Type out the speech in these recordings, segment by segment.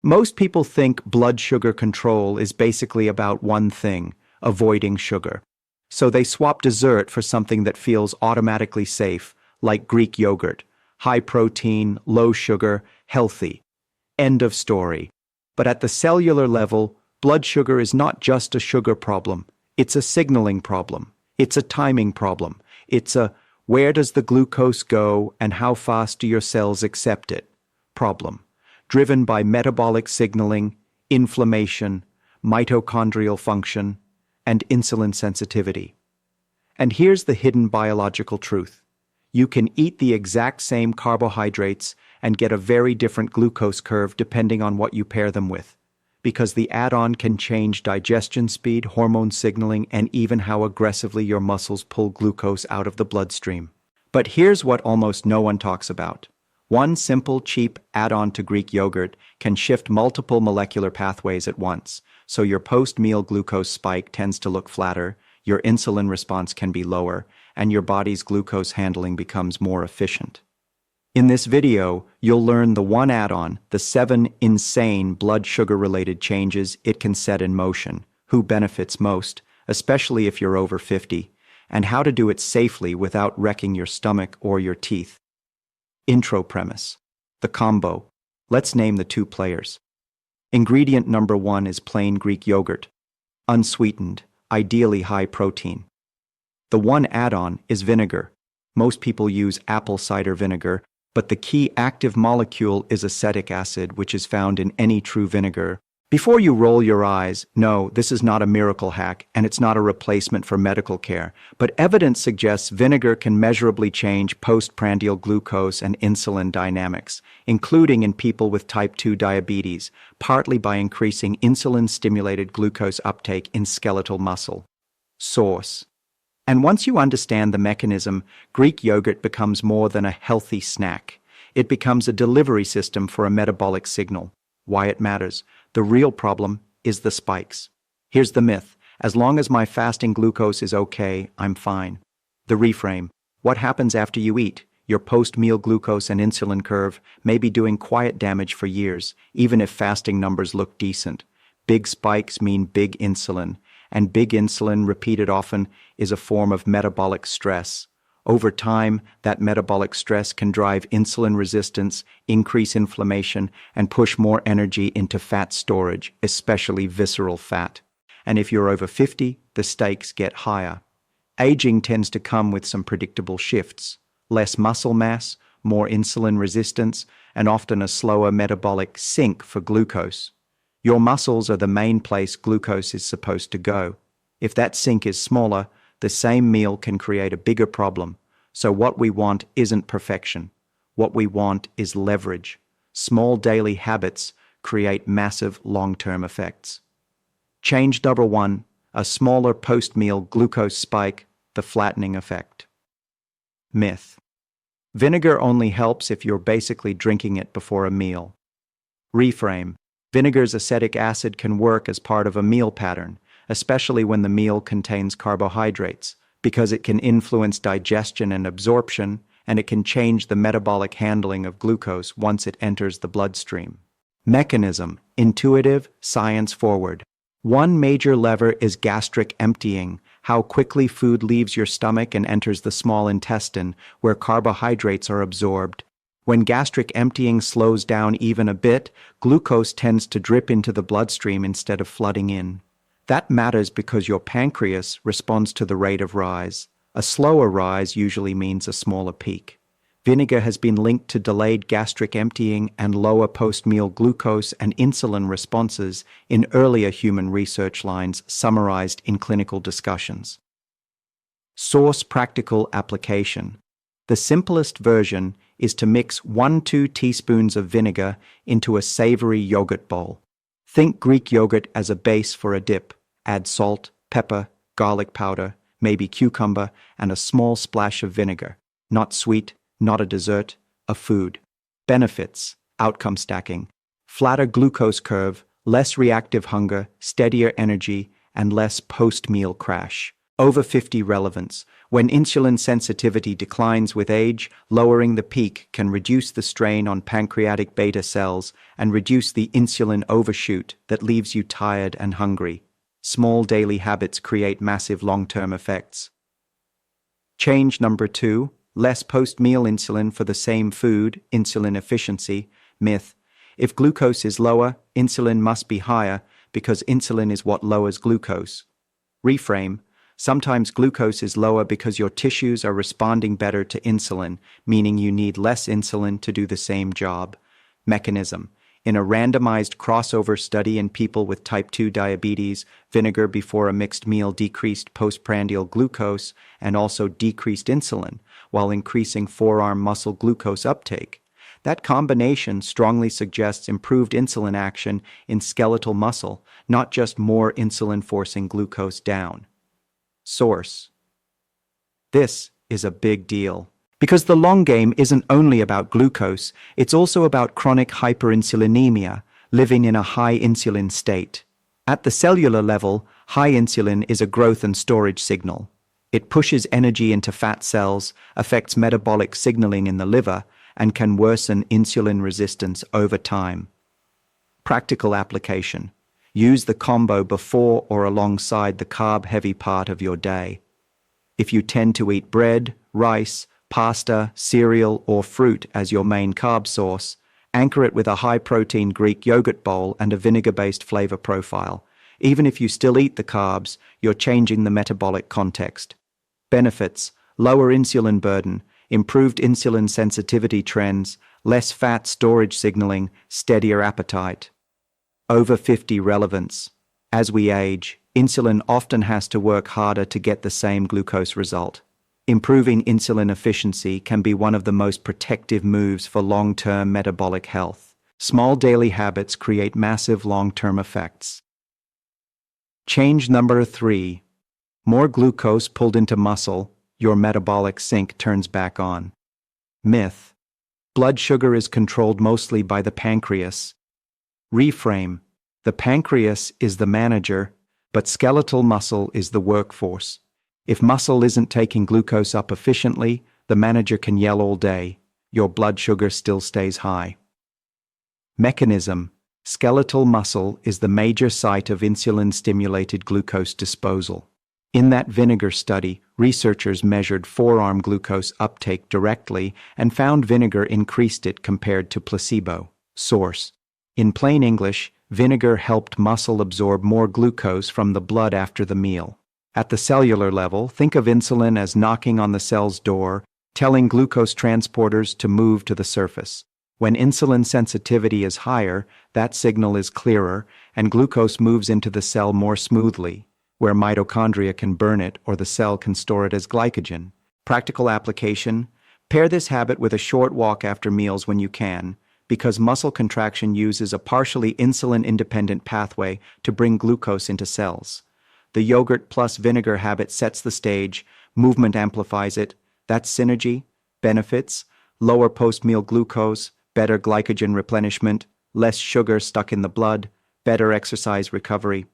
Most people think blood sugar control is basically about one thing, avoiding sugar. So they swap dessert for something that feels automatically safe, like Greek yogurt, high protein, low sugar, healthy. End of story. But at the cellular level, blood sugar is not just a sugar problem. It's a signaling problem. It's a timing problem. It's a where does the glucose go and how fast do your cells accept it problem, driven by metabolic signaling, inflammation, mitochondrial function, and insulin sensitivity. And here's the hidden biological truth. You can eat the exact same carbohydrates and get a very different glucose curve depending on what you pair them with, because the add-on can change digestion speed, hormone signaling, and even how aggressively your muscles pull glucose out of the bloodstream. But here's what almost no one talks about. One simple, cheap add-on to Greek yogurt can shift multiple molecular pathways at once, so your post-meal glucose spike tends to look flatter, your insulin response can be lower, and your body's glucose handling becomes more efficient. In this video, you'll learn the one add-on, the 7 insane blood sugar-related changes it can set in motion, who benefits most, especially if you're over 50, and how to do it safely without wrecking your stomach or your teeth. Intro premise. The combo. Let's name the two players. Ingredient number 1 is plain Greek yogurt, unsweetened, ideally high protein. The one add-on is vinegar. Most people use apple cider vinegar, but the key active molecule is acetic acid, which is found in any true vinegar. Before you roll your eyes, no, this is not a miracle hack, and it's not a replacement for medical care, but evidence suggests vinegar can measurably change postprandial glucose and insulin dynamics, including in people with type 2 diabetes, partly by increasing insulin-stimulated glucose uptake in skeletal muscle. Source. And once you understand the mechanism, Greek yogurt becomes more than a healthy snack. It becomes a delivery system for a metabolic signal. Why it matters. The real problem is the spikes. Here's the myth. As long as my fasting glucose is okay, I'm fine. The reframe. What happens after you eat? Your post-meal glucose and insulin curve may be doing quiet damage for years, even if fasting numbers look decent. Big spikes mean big insulin, and big insulin, repeated often, is a form of metabolic stress. Over time, that metabolic stress can drive insulin resistance, increase inflammation, and push more energy into fat storage, especially visceral fat. And if you're over 50, the stakes get higher. Aging tends to come with some predictable shifts. Less muscle mass, more insulin resistance, and often a slower metabolic sink for glucose. Your muscles are the main place glucose is supposed to go. If that sink is smaller, the same meal can create a bigger problem. So what we want isn't perfection. What we want is leverage. Small daily habits create massive long-term effects. Change number 1, a smaller post-meal glucose spike, the flattening effect. Myth. Vinegar only helps if you're basically drinking it before a meal. Reframe. Vinegar's acetic acid can work as part of a meal pattern, especially when the meal contains carbohydrates, because it can influence digestion and absorption, and it can change the metabolic handling of glucose once it enters the bloodstream. Mechanism, intuitive, science-forward. One major lever is gastric emptying, how quickly food leaves your stomach and enters the small intestine, where carbohydrates are absorbed. When gastric emptying slows down even a bit, glucose tends to drip into the bloodstream instead of flooding in. That matters because your pancreas responds to the rate of rise. A slower rise usually means a smaller peak. Vinegar has been linked to delayed gastric emptying and lower post-meal glucose and insulin responses in earlier human research lines summarized in clinical discussions. Source practical application. The simplest version is to mix 1-2 teaspoons of vinegar into a savory yogurt bowl. Think Greek yogurt as a base for a dip. Add salt, pepper, garlic powder, maybe cucumber, and a small splash of vinegar. Not sweet, not a dessert, a food. Benefits: outcome stacking, flatter glucose curve, less reactive hunger, steadier energy, and less post-meal crash. Over 50 relevance. When insulin sensitivity declines with age, lowering the peak can reduce the strain on pancreatic beta cells and reduce the insulin overshoot that leaves you tired and hungry. Small daily habits create massive long-term effects. Change number 2, less post-meal insulin for the same food, insulin efficiency, myth. If glucose is lower, insulin must be higher because insulin is what lowers glucose. Reframe. Sometimes glucose is lower because your tissues are responding better to insulin, meaning you need less insulin to do the same job. Mechanism. In a randomized crossover study in people with type 2 diabetes, vinegar before a mixed meal decreased postprandial glucose and also decreased insulin, while increasing forearm muscle glucose uptake. That combination strongly suggests improved insulin action in skeletal muscle, not just more insulin forcing glucose down. Source. This is a big deal. Because the long game isn't only about glucose, it's also about chronic hyperinsulinemia, living in a high insulin state. At the cellular level, high insulin is a growth and storage signal. It pushes energy into fat cells, affects metabolic signaling in the liver, and can worsen insulin resistance over time. Practical application. Use the combo before or alongside the carb-heavy part of your day. If you tend to eat bread, rice, pasta, cereal, or fruit as your main carb source, anchor it with a high-protein Greek yogurt bowl and a vinegar-based flavor profile. Even if you still eat the carbs, you're changing the metabolic context. Benefits: lower insulin burden, improved insulin sensitivity trends, less fat storage signaling, steadier appetite. Over 50 relevance. As we age, insulin often has to work harder to get the same glucose result. Improving insulin efficiency can be one of the most protective moves for long-term metabolic health. Small daily habits create massive long-term effects. Change number 3. More glucose pulled into muscle, your metabolic sink turns back on. Myth. Blood sugar is controlled mostly by the pancreas. Reframe. The pancreas is the manager, but skeletal muscle is the workforce. If muscle isn't taking glucose up efficiently, the manager can yell all day. Your blood sugar still stays high. Mechanism. Skeletal muscle is the major site of insulin-stimulated glucose disposal. In that vinegar study, researchers measured forearm glucose uptake directly and found vinegar increased it compared to placebo. Source. In plain English, vinegar helped muscle absorb more glucose from the blood after the meal. At the cellular level, think of insulin as knocking on the cell's door, telling glucose transporters to move to the surface. When insulin sensitivity is higher, that signal is clearer, and glucose moves into the cell more smoothly, where mitochondria can burn it or the cell can store it as glycogen. Practical application: pair this habit with a short walk after meals when you can, because muscle contraction uses a partially insulin-independent pathway to bring glucose into cells. The yogurt plus vinegar habit sets the stage, movement amplifies it. That's synergy, benefits, lower post-meal glucose, better glycogen replenishment, less sugar stuck in the blood, better exercise recovery.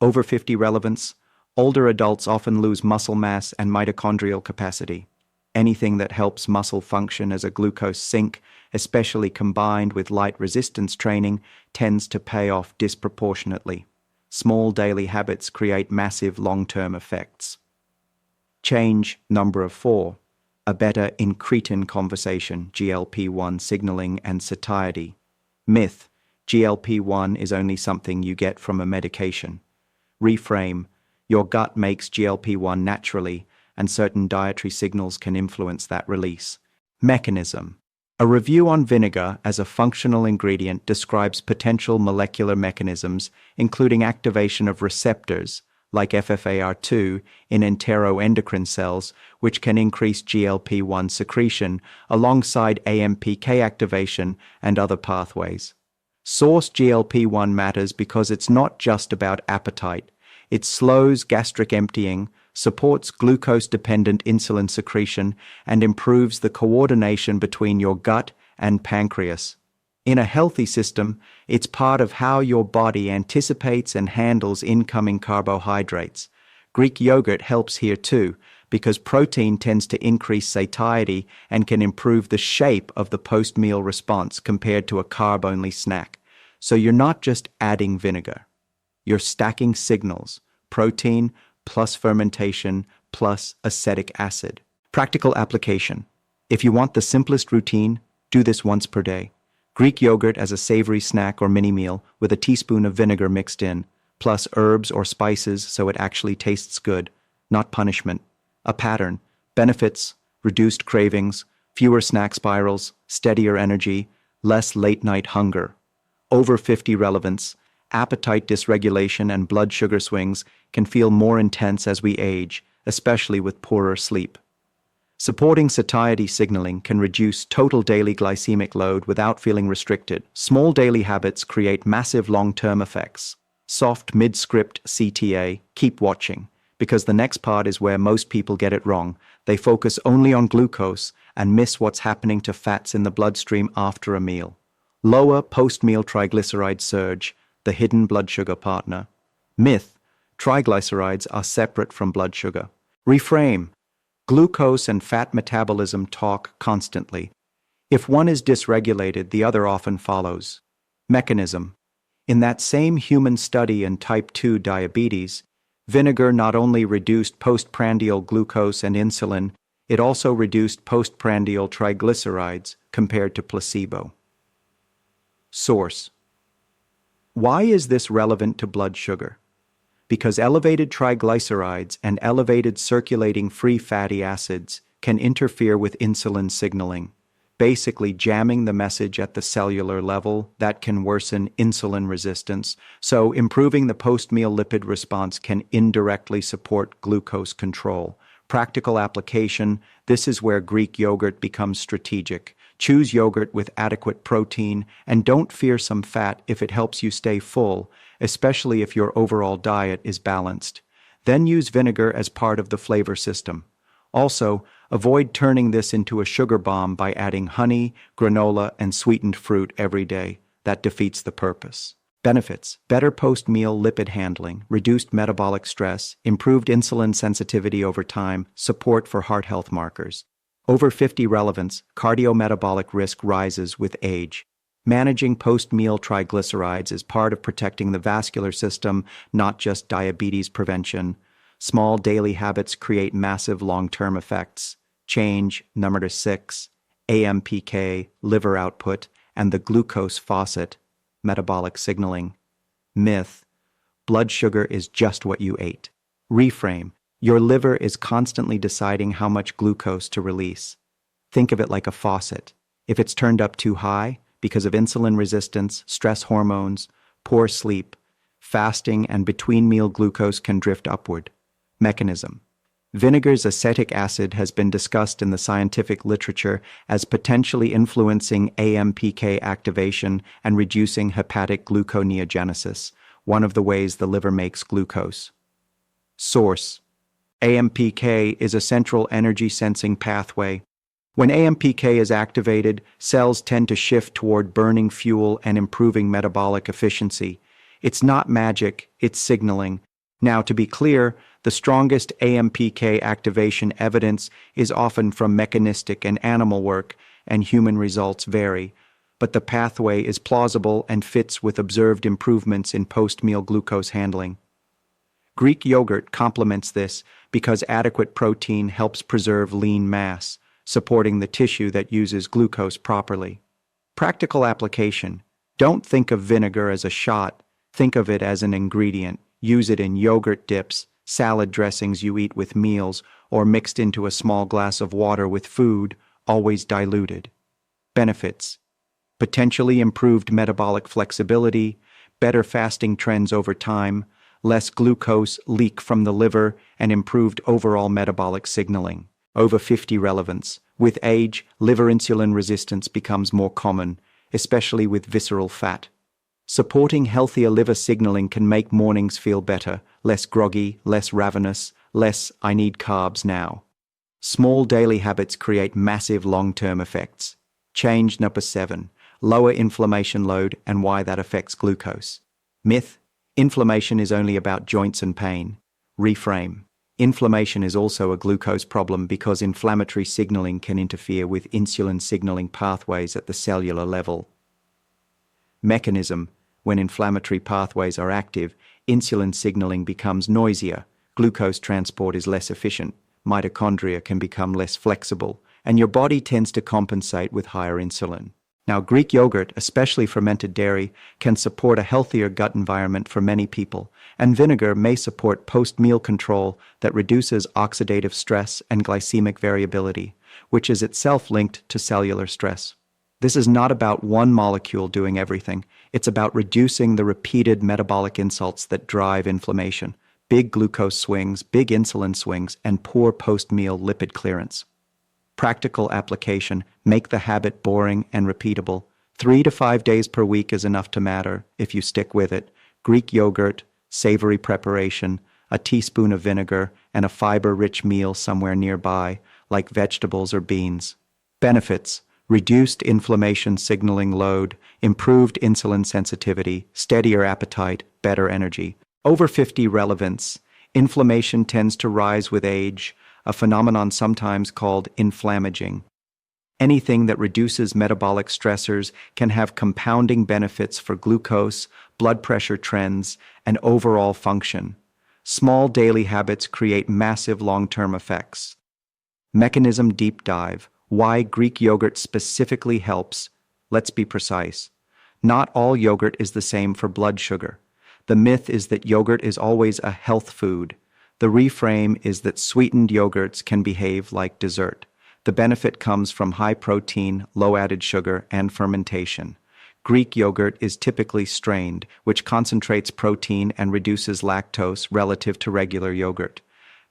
Over 50 relevance. Older adults often lose muscle mass and mitochondrial capacity. Anything that helps muscle function as a glucose sink, especially combined with light resistance training, tends to pay off disproportionately. Small daily habits create massive long-term effects. Change number 4. A better incretin conversation, GLP-1 signaling and satiety. Myth. GLP-1 is only something you get from a medication. Reframe. Your gut makes GLP-1 naturally, and certain dietary signals can influence that release. Mechanism. A review on vinegar as a functional ingredient describes potential molecular mechanisms, including activation of receptors, like FFAR2, in enteroendocrine cells, which can increase GLP-1 secretion, alongside AMPK activation and other pathways. Source: GLP-1 matters because it's not just about appetite. It slows gastric emptying, supports glucose-dependent insulin secretion, and improves the coordination between your gut and pancreas. In a healthy system, it's part of how your body anticipates and handles incoming carbohydrates, Greek yogurt helps here too, because protein tends to increase satiety and can improve the shape of the post-meal response compared to a carb-only snack. So you're not just adding vinegar. You're stacking signals, protein plus fermentation plus acetic acid. Practical application. If you want the simplest routine, do this once per day. Greek yogurt as a savory snack or mini meal with a teaspoon of vinegar mixed in, plus herbs or spices so it actually tastes good, not punishment. A pattern. Benefits: reduced cravings, fewer snack spirals, steadier energy, less late-night hunger. Over 50 relevance. Appetite dysregulation and blood sugar swings can feel more intense as we age, especially with poorer sleep. Supporting satiety signaling can reduce total daily glycemic load without feeling restricted. Small daily habits create massive long-term effects. Soft mid-script CTA, keep watching, because the next part is where most people get it wrong. They focus only on glucose and miss what's happening to fats in the bloodstream after a meal. Lower post-meal triglyceride surge, the hidden blood sugar partner. Myth: triglycerides are separate from blood sugar. Reframe: glucose and fat metabolism talk constantly. If one is dysregulated, the other often follows. Mechanism: in that same human study in type 2 diabetes, vinegar not only reduced postprandial glucose and insulin, it also reduced postprandial triglycerides compared to placebo. Source: why is this relevant to blood sugar? Because elevated triglycerides and elevated circulating free fatty acids can interfere with insulin signaling, basically jamming the message at the cellular level that can worsen insulin resistance, so improving the post-meal lipid response can indirectly support glucose control. Practical application: this is where Greek yogurt becomes strategic. Choose yogurt with adequate protein and don't fear some fat if it helps you stay full, especially if your overall diet is balanced. Then use vinegar as part of the flavor system. Also, avoid turning this into a sugar bomb by adding honey, granola, and sweetened fruit every day. That defeats the purpose. Benefits: better post-meal lipid handling, reduced metabolic stress, improved insulin sensitivity over time, support for heart health markers. Over 50 relevance: cardiometabolic risk rises with age. Managing post-meal triglycerides is part of protecting the vascular system, not just diabetes prevention. Small daily habits create massive long-term effects. Change, number 6, AMPK, liver output, and the glucose faucet, metabolic signaling. Myth: blood sugar is just what you ate. Reframe: your liver is constantly deciding how much glucose to release. Think of it like a faucet. If it's turned up too high, because of insulin resistance, stress hormones, poor sleep, fasting, and between-meal glucose can drift upward. Mechanism: vinegar's acetic acid has been discussed in the scientific literature as potentially influencing AMPK activation and reducing hepatic gluconeogenesis, one of the ways the liver makes glucose. Source: AMPK is a central energy-sensing pathway. When AMPK is activated, cells tend to shift toward burning fuel and improving metabolic efficiency. It's not magic, it's signaling. Now, to be clear, the strongest AMPK activation evidence is often from mechanistic and animal work, and human results vary. But the pathway is plausible and fits with observed improvements in post-meal glucose handling. Greek yogurt complements this because adequate protein helps preserve lean mass, supporting the tissue that uses glucose properly. Practical application: don't think of vinegar as a shot, think of it as an ingredient. Use it in yogurt dips, salad dressings you eat with meals, or mixed into a small glass of water with food, always diluted. Benefits: potentially improved metabolic flexibility, better fasting trends over time, less glucose leak from the liver, and improved overall metabolic signaling. Over 50 relevance: with age, liver insulin resistance becomes more common, especially with visceral fat. Supporting healthier liver signaling can make mornings feel better, less groggy, less ravenous, less "I need carbs now." Small daily habits create massive long-term effects. Change number 7, lower inflammation load and why that affects glucose. Myth: inflammation is only about joints and pain. Reframe. Inflammation is also a glucose problem because inflammatory signaling can interfere with insulin signaling pathways at the cellular level. Mechanism. When inflammatory pathways are active, insulin signaling becomes noisier, glucose transport is less efficient, mitochondria can become less flexible, and your body tends to compensate with higher insulin. Now, Greek yogurt, especially fermented dairy, can support a healthier gut environment for many people, and vinegar may support post-meal control that reduces oxidative stress and glycemic variability, which is itself linked to cellular stress. This is not about one molecule doing everything. It's about reducing the repeated metabolic insults that drive inflammation, big glucose swings, big insulin swings, and poor post-meal lipid clearance. Practical application. Make the habit boring and repeatable. 3 to 5 days per week is enough to matter if you stick with it. Greek yogurt, savory preparation, a teaspoon of vinegar, and a fiber-rich meal somewhere nearby, like vegetables or beans. Benefits. Reduced inflammation signaling load, improved insulin sensitivity, steadier appetite, better energy. Over 50 relevance. Inflammation tends to rise with age, a phenomenon sometimes called inflammaging. Anything that reduces metabolic stressors can have compounding benefits for glucose, blood pressure trends, and overall function. Small daily habits create massive long-term effects. Mechanism deep dive. Why Greek yogurt specifically helps. Let's be precise. Not all yogurt is the same for blood sugar. The myth is that yogurt is always a health food. The reframe is that sweetened yogurts can behave like dessert. The benefit comes from high protein, low added sugar, and fermentation. Greek yogurt is typically strained, which concentrates protein and reduces lactose relative to regular yogurt.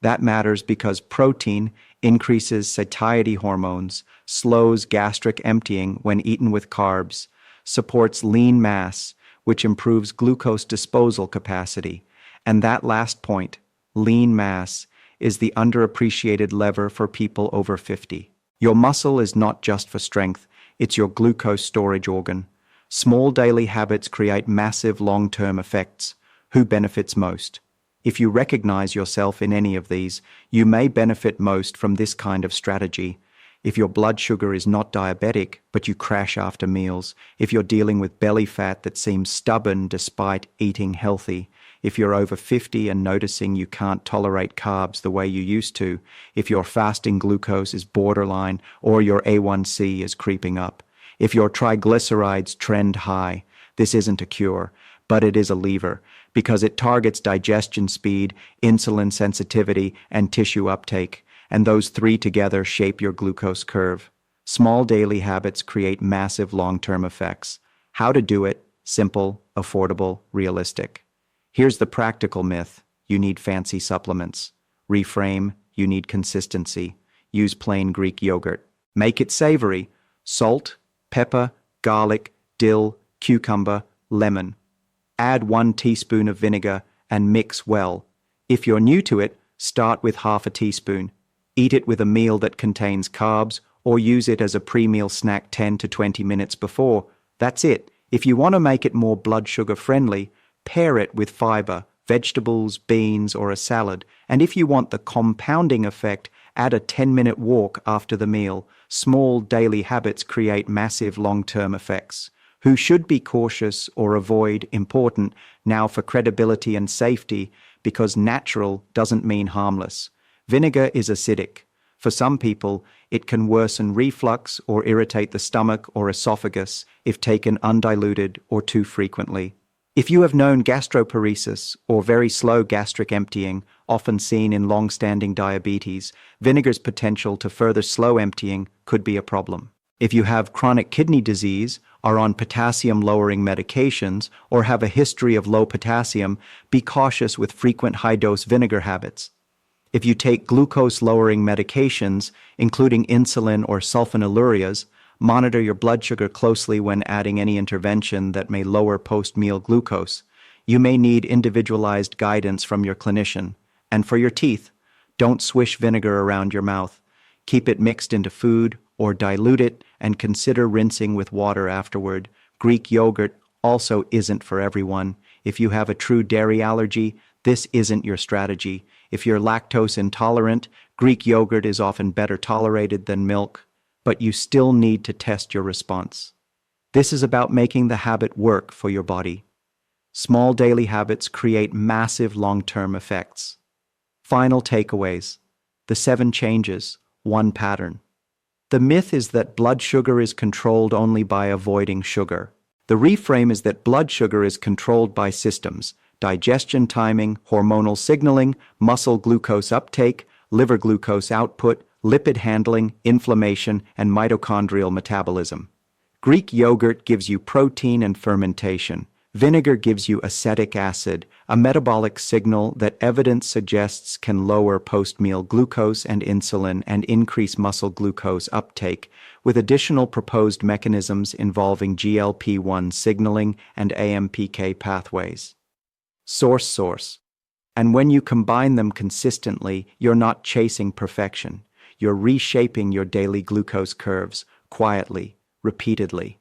That matters because protein increases satiety hormones, slows gastric emptying when eaten with carbs, supports lean mass, which improves glucose disposal capacity. And that last point, lean mass, is the underappreciated lever for people over 50. Your muscle is not just for strength, it's your glucose storage organ. Small daily habits create massive long-term effects. Who benefits most? If you recognize yourself in any of these, you may benefit most from this kind of strategy. If your blood sugar is not diabetic, but you crash after meals, if you're dealing with belly fat that seems stubborn despite eating healthy, if you're over 50 and noticing you can't tolerate carbs the way you used to, if your fasting glucose is borderline or your A1C is creeping up, if your triglycerides trend high, this isn't a cure, but it is a lever, because it targets digestion speed, insulin sensitivity, and tissue uptake, and those three together shape your glucose curve. Small daily habits create massive long-term effects. How to do it? Simple, affordable, realistic. Here's the practical myth. You need fancy supplements. Reframe. You need consistency. Use plain Greek yogurt. Make it savory. Salt, pepper, garlic, dill, cucumber, lemon. Add 1 teaspoon of vinegar and mix well. If you're new to it, start with half a teaspoon. Eat it with a meal that contains carbs or use it as a pre-meal snack 10 to 20 minutes before. That's it. If you want to make it more blood sugar friendly, pair it with fiber, vegetables, beans, or a salad. And if you want the compounding effect, add a 10-minute walk after the meal. Small daily habits create massive long-term effects. Who should be cautious or avoid? Important now for credibility and safety, because natural doesn't mean harmless. Vinegar is acidic. For some people, it can worsen reflux or irritate the stomach or esophagus if taken undiluted or too frequently. If you have known gastroparesis or very slow gastric emptying, often seen in long-standing diabetes, vinegar's potential to further slow emptying could be a problem. If you have chronic kidney disease, are on potassium-lowering medications, or have a history of low potassium, be cautious with frequent high-dose vinegar habits. If you take glucose-lowering medications, including insulin or sulfonylureas, monitor your blood sugar closely when adding any intervention that may lower post-meal glucose. You may need individualized guidance from your clinician. And for your teeth, don't swish vinegar around your mouth. Keep it mixed into food or dilute it and consider rinsing with water afterward. Greek yogurt also isn't for everyone. If you have a true dairy allergy, this isn't your strategy. If you're lactose intolerant, Greek yogurt is often better tolerated than milk, but you still need to test your response. This is about making the habit work for your body. Small daily habits create massive long-term effects. Final takeaways. The 7 changes, 1 pattern. The myth is that blood sugar is controlled only by avoiding sugar. The reframe is that blood sugar is controlled by systems: digestion timing, hormonal signaling, muscle glucose uptake, liver glucose output, lipid handling, inflammation, and mitochondrial metabolism. Greek yogurt gives you protein and fermentation. Vinegar gives you acetic acid, a metabolic signal that evidence suggests can lower post-meal glucose and insulin and increase muscle glucose uptake, with additional proposed mechanisms involving GLP-1 signaling and AMPK pathways. Source. And when you combine them consistently, you're not chasing perfection. You're reshaping your daily glucose curves, quietly, repeatedly.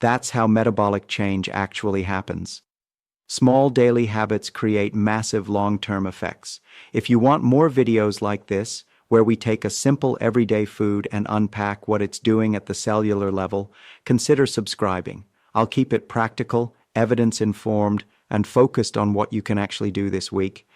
That's how metabolic change actually happens. Small daily habits create massive long-term effects. If you want more videos like this, where we take a simple everyday food and unpack what it's doing at the cellular level, consider subscribing. I'll keep it practical, evidence-informed, and focused on what you can actually do this week.